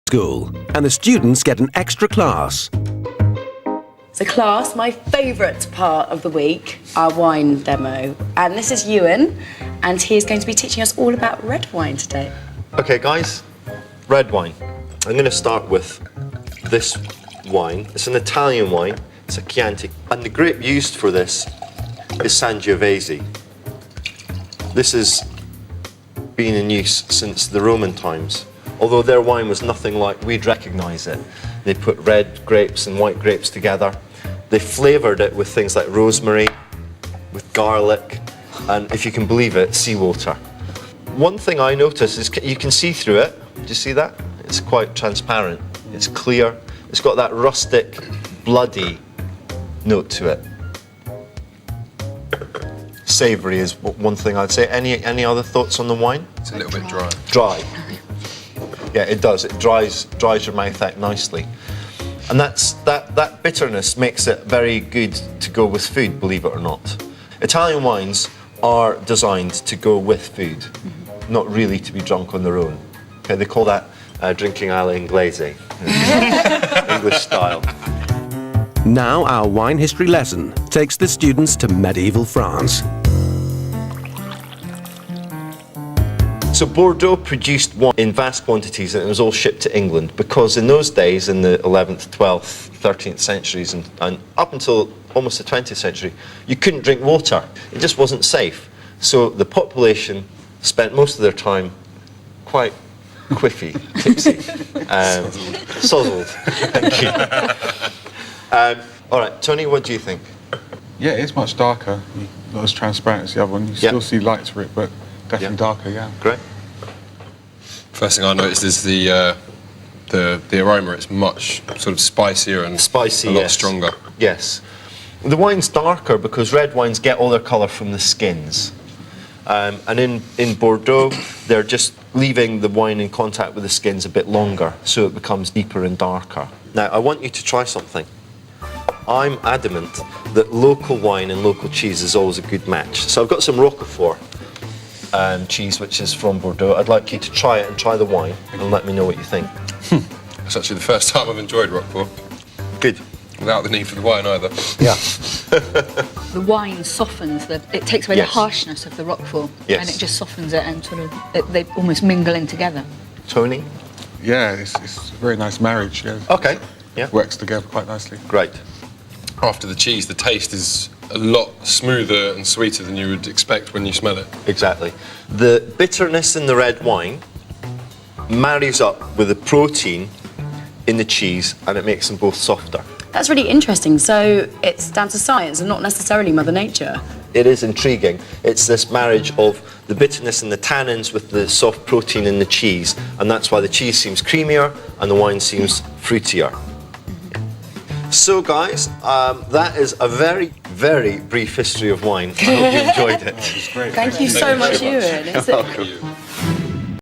school, and the students get an extra class. So class, my favourite part of the week, our wine demo. And this is Ewan, and he is going to be teaching us all about red wine today. Okay guys, red wine. I'm going to start with this wine. It's an Italian wine, it's a Chianti. And the grape used for this is Sangiovese. This has been in use since the Roman times. Although their wine was nothing like we'd recognise it. They put red grapes and white grapes together. They flavoured it with things like rosemary, with garlic, and if you can believe it, seawater. One thing I noticed is you can see through it. Do you see that? It's quite transparent. It's clear. It's got that rustic, bloody note to it. Savoury is one thing I'd say. Any other thoughts on the wine? It's a little bit dry. Dry. Yeah, it does. It dries your mouth out nicely. And that bitterness makes it very good to go with food, believe it or not. Italian wines are designed to go with food, not really to be drunk on their own. Okay, they call that drinking alla inglese, English style. Now our wine history lesson takes the students to medieval France. So Bordeaux produced wine in vast quantities, and it was all shipped to England because in those days, in the 11th, 12th, 13th centuries and up until almost the 20th century, you couldn't drink water. It just wasn't safe. So the population spent most of their time quite quiffy, tipsy, sozzled. Thank you. All right, Tony, what do you think? Yeah, it's much darker, not as transparent as the other one. You still see light through it, but definitely darker, yeah. Great. First thing I noticed is the aroma. It's much sort of spicier and spicy, a lot stronger. Yes. The wine's darker because red wines get all their colour from the skins. And in Bordeaux, they're just leaving the wine in contact with the skins a bit longer, so it becomes deeper and darker. Now, I want you to try something. I'm adamant that local wine and local cheese is always a good match. So I've got some Roquefort cheese, which is from Bordeaux. I'd like you to try it and try the wine and let me know what you think. It's actually the first time I've enjoyed Roquefort. Good. Without the need for the wine either. Yeah. The wine softens, it takes away the harshness of the Roquefort, and it just softens it and sort of, they almost mingle in together. Tony? Yeah, it's a very nice marriage. Yeah. Okay. Yeah. Works together quite nicely. Great. After the cheese, the taste is a lot smoother and sweeter than you would expect when you smell it. Exactly. The bitterness in the red wine marries up with the protein in the cheese, and it makes them both softer. That's really interesting. So it's down to science and not necessarily Mother Nature. It is intriguing. It's this marriage of the bitterness and the tannins with the soft protein in the cheese, and that's why the cheese seems creamier and the wine seems fruitier. So guys, that is a very, very brief history of wine. I hope you enjoyed it. It's great. Thank you so much, Ewan. Thank you.